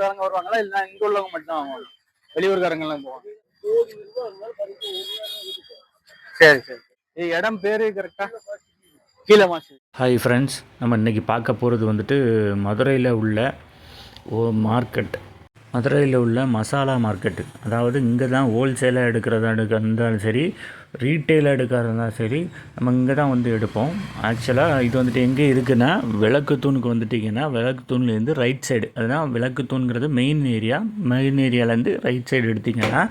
வெளியூர்காரங்க வருவாங்களா இல்லை இங்கே உள்ளவங்க மட்டும் தான் வாங்குவாங்க? வெளியூர்காரங்கெல்லாம் போவாங்க. சரி சரி. இடம் பேரு கரெக்டா? கீழே மாசி. ஹாய் ஃப்ரெண்ட்ஸ், நம்ம இன்றைக்கி பார்க்க போகிறது வந்துட்டு மதுரையில் உள்ள மார்க்கெட். மதுரையில் உள்ள மசாலா மார்க்கெட்டு. அதாவது இங்கே தான் ஹோல்சேலாக எடுக்கிறதா இருந்தாலும் சரி, ரீட்டெயிலாக எடுக்கிறதா இருந்தாலும் சரி, நம்ம இங்கே தான் வந்து எடுப்போம். ஆக்சுவலாக இது வந்துட்டு எங்கே இருக்குன்னா, விளக்குத்தூணுக்கு வந்துட்டிங்கன்னா விளக்குத்தூண்லேருந்து ரைட் சைடு, அதுதான் விளக்குத்தூண்கிறது மெயின் ஏரியா. மெயின் ஏரியாவிலேருந்து ரைட் சைடு எடுத்திங்கன்னா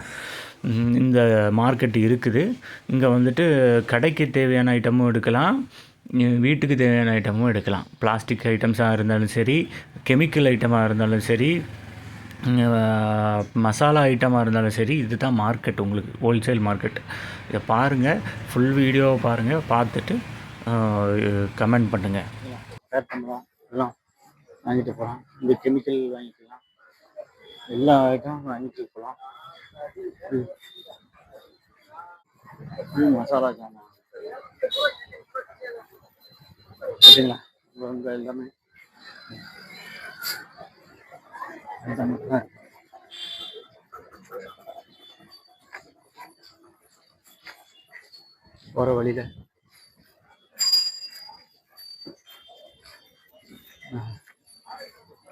இந்த மார்க்கெட் இருக்குது. இங்கே வந்துட்டு கடைக்கு தேவையான ஐட்டமும் எடுக்கலாம், வீட்டுக்கு தேவையான ஐட்டமும் எடுக்கலாம். பிளாஸ்டிக் ஐட்டம்ஸாக இருந்தாலும் சரி, கெமிக்கல் ஐட்டமாக இருந்தாலும் சரி, மசாலா ஐட்டமாக இருந்தாலும் சரி, இது தான் மார்க்கெட். உங்களுக்கு ஹோல்சேல் மார்க்கெட். இதை பாருங்கள், ஃபுல் வீடியோவை பாருங்கள், பார்த்துட்டு கமெண்ட் பண்ணுங்கள். ஷேர் பண்ணுவோம். எல்லாம் வாங்கிட்டு போகலாம். இந்த கெமிக்கல் வாங்கிக்கலாம், எல்லா ஐட்டமும் வாங்கிட்டு போகலாம். மசாலா ஜாமான் பார்த்தீங்களா? இங்கே எல்லாமே போகிற வழியில்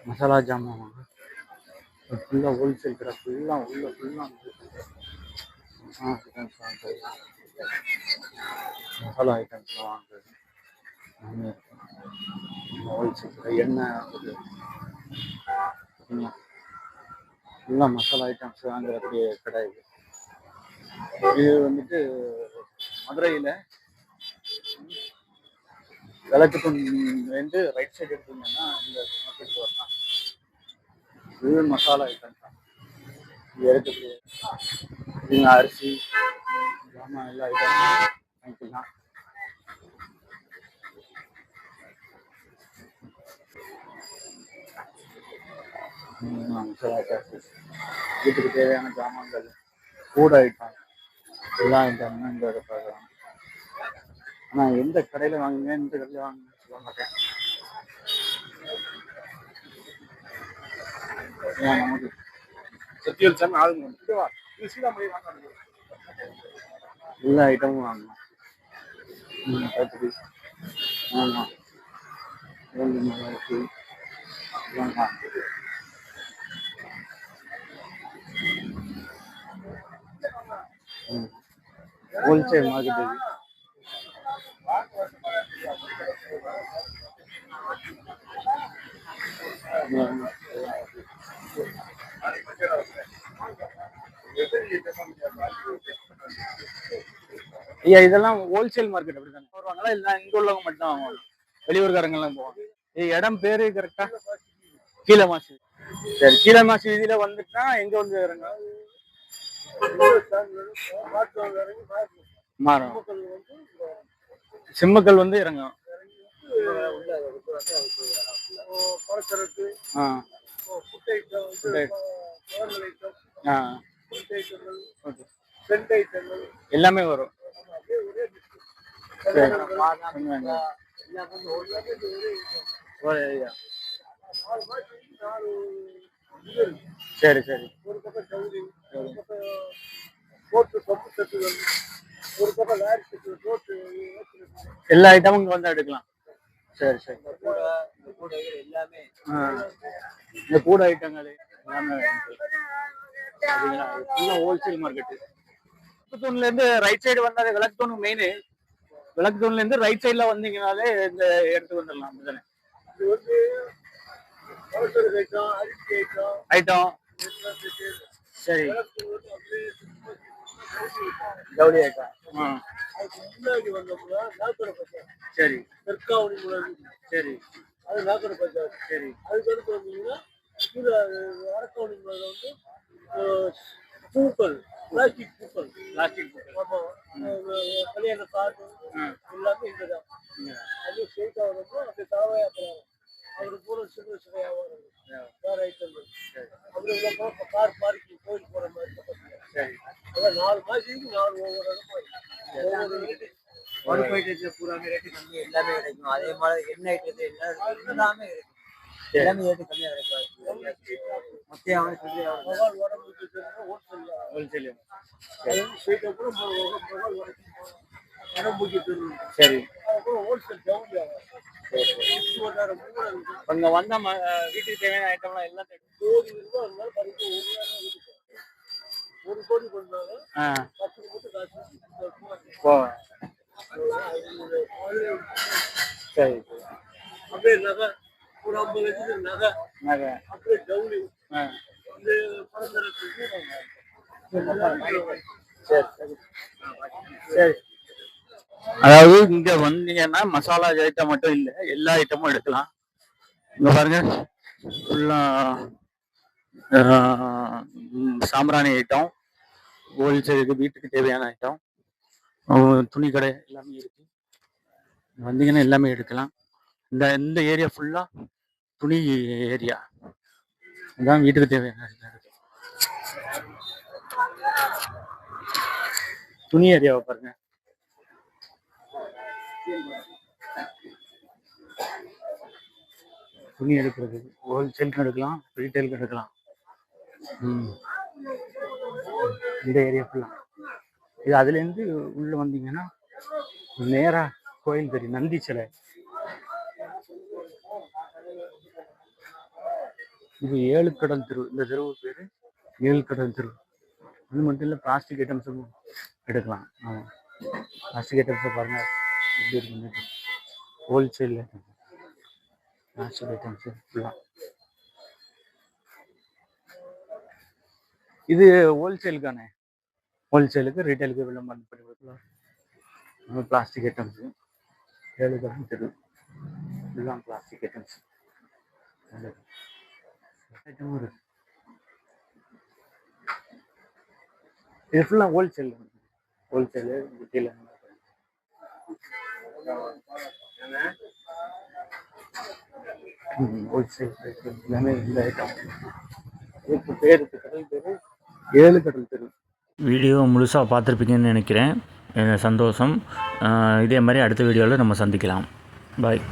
மசாலா ஜாமான் வாங்க. ஃபுல்லாக ஹோல்சேல் கடை, ஃபுல்லாக உள்ள ஃபுல்லாக மசாலா ஐட்டம்ஸ்லாம் வாங்குறது ஹோல்சேல் கடை. எண்ணெய் ஃபுல்லாக மசாலா ஐட்டம்ஸ் வாங்குறக்கூடிய கடை இது. இது வந்துட்டு மதுரையில் விளக்குத்தூண்லேருந்து ரைட் சைடு எடுத்தீங்கன்னா இந்த மார்க்கெட் வரலாம். இது மசாலா ஐட்டம் தான் இங்கே எடுக்கக்கூடிய. நீங்கள் அரிசி ஜாமான் எல்லா ஐட்டம் வாங்கிக்கலாம். மசாலா ஐட்டம், வீட்டுக்கு தேவையான ஜாமான்கள், ஃபுட் ஐட்டம், எல்லா ஐட்டமும் இங்கே பார்க்கலாம். ஆனால் எந்த கடையில் வாங்குங்க, எந்த கடையில் வாங்குங்கன்னு சொல்ல மாட்டேன். நமக்கு சத்தியல் சாமி ஆளுங்க எல்லா ஐட்டமும் வாங்கணும். ஆமாம், ஹோல்சேல் மார்க்கெட் இது. ஐயா, இதெல்லாம் ஹோல்சேல் மார்க்கெட் அப்படித்தானே வருவாங்களா? இல்லை இங்கே உள்ளவங்க மட்டும் தான் வாங்குவாங்க? வெளியூர்காரங்கெல்லாம் போவாங்க. இடம் பேரு கரெக்டா? கீழே மாசி. சரி, கீழே மாசி வீதியில வந்துட்டா எங்க வந்து இறங்க? மாறும். சிம்மக்கல் வந்து இறங்கும். எல்லாமே வரும். சரி சரி. எல்லா ஐட்டமும் இங்க வந்து எடுக்கலாம். சரி சரி. இந்த கூட ஐட்டங்கள் எல்லாமே ஹோல்சேல் மார்க்கெட். விளக்குத்தூண்ல இருந்து ரைட் சைடு வந்தாலே விளக்குத்தூண் மெயின். விளக்குத்தூண்ல இருந்து ரைட் சைட்ல வந்தீங்கனாலே இந்த இடத்துக்கு வந்துடலாம். அப்படிதானே? ஐட்டம் சரி, ஜவுளி ஐட்டம். சரி சரி. அது நாக்கோட பஞ்சாப். சரி. அதுக்கடுத்து வந்தீங்கன்னா அரக்கோணி வந்து பூக்கள், பிளாஸ்டிக் பூக்கள். பிளாஸ்டிக் பூக்கள். ஆமாம், கல்யாண கார்டு எல்லாமே இங்கே தான். அது ஸ்ட்ரெயிட்டாக வரப்போ அப்படி தலைவாயா போகிறாங்க. அவருக்கு பூரா சிறு சிறையாக வேறு ஐட்டங்கள். அப்படி உள்ளப்போ கார் பார்க்கிங் கோயில் போகிற மாதிரி. சரி. அதான் 4 மாதத்துக்கு 4 ஒவ்வொரு இடமா பருப்பு ஐட்டத்தில் பூராமே ரேட்டு கம்மி, எல்லாமே கிடைக்கும். அதே மாதிரி எண்ணெய் ஐட்டத்தில் எல்லாமே கிடைக்கும். எல்லாமே ரேட்டு கம்மியாக கிடைக்கும். மகால் வரம்புக்கு ஹோல்சேல் ஹோல்சேல். அது ஸ்ட்ரெயிட் அப்புறம் மகால் வரம்புக்கு தெரு. சரி. அப்புறம் ஹோல்சேல் ஜவுளி வட்டாரம் இங்கே வந்தால் வீட்டுக்கு தேவையான ஐட்டம்லாம் எல்லாம் கோடி ரூபாய் இருந்தாலும் கடைக்கு ஒரு கோடி கொண்டாங்க 10 போட்டு காசு போவேன். சரி. அப்படியே நகை ஒரு 50 லட்சத்துக்கு நகை நகை. அப்படியே ஜவுளி இந்த பணத்தரத்துக்கு சரி சரி சரி. அதாவது இங்க வந்தீங்கன்னா மசாலா ஐட்டம் மட்டும் இல்லை, எல்லா ஐட்டமும் எடுக்கலாம். இங்க பாருங்க, ஃபுல்லா சாம்பிராணி ஐட்டம், ஹோல்சேலுக்கு வீட்டுக்கு தேவையான ஐட்டம், துணி கடை எல்லாமே இருக்கு. வந்தீங்கன்னா எல்லாமே எடுக்கலாம். இந்த ஏரியா ஃபுல்லா துணி ஏரியா, இதான் வீட்டுக்கு தேவையான துணி ஏரியாவை பாருங்க. துணி எடுக்கிறது ஹோல்சேலுக்கு எடுக்கலாம், ரீட்டைலுக்கு எடுக்கலாம். இந்த ஏரியா ஃபுல்லா இது. அதுலேருந்து உள்ள வந்தீங்கன்னா நேரா கோயில் தெரியும், நந்தி சிலை. இது 7 கடல் தெரு. இந்த தெருவு பேரு 7 கடல் தெரு. அது மட்டும் இல்லை, பிளாஸ்டிக் ஐட்டம்ஸும் எடுக்கலாம். பிளாஸ்டிக் ஐட்டம்ஸை பாருங்க எப்படி இருக்கு. ஹோல்சேல் பிளாஸ்டிக் ஐட்டம்ஸு ஃபுல்லாக. இது ஹோல்சேலுக்கானே, ஹோல்சேலுக்கு ரீட்டைலுக்கு விளம்பரம் பண்ணி கொடுக்கலாம். பிளாஸ்டிக் ஐட்டம்ஸு 7 கடல் தெரு. இதுதான் பிளாஸ்டிக் ஐட்டம்ஸ் ஐட்டமும் இருக்கு. இது ஃபுல்லாக ஹோல்சேல். ஹோல்சேலு ரீட்டைல் ஹோல்சேல் எல்லாமே இந்த ஐட்டம். இதுக்கு பேர் கடல் தெரு, 7 கடல் தெரு. வீடியோ முழுசாக பார்த்துருப்பீங்கன்னு நினைக்கிறேன். சந்தோஷம். இதே மாதிரி அடுத்த வீடியோவில் நம்ம சந்திக்கலாம். பாய்.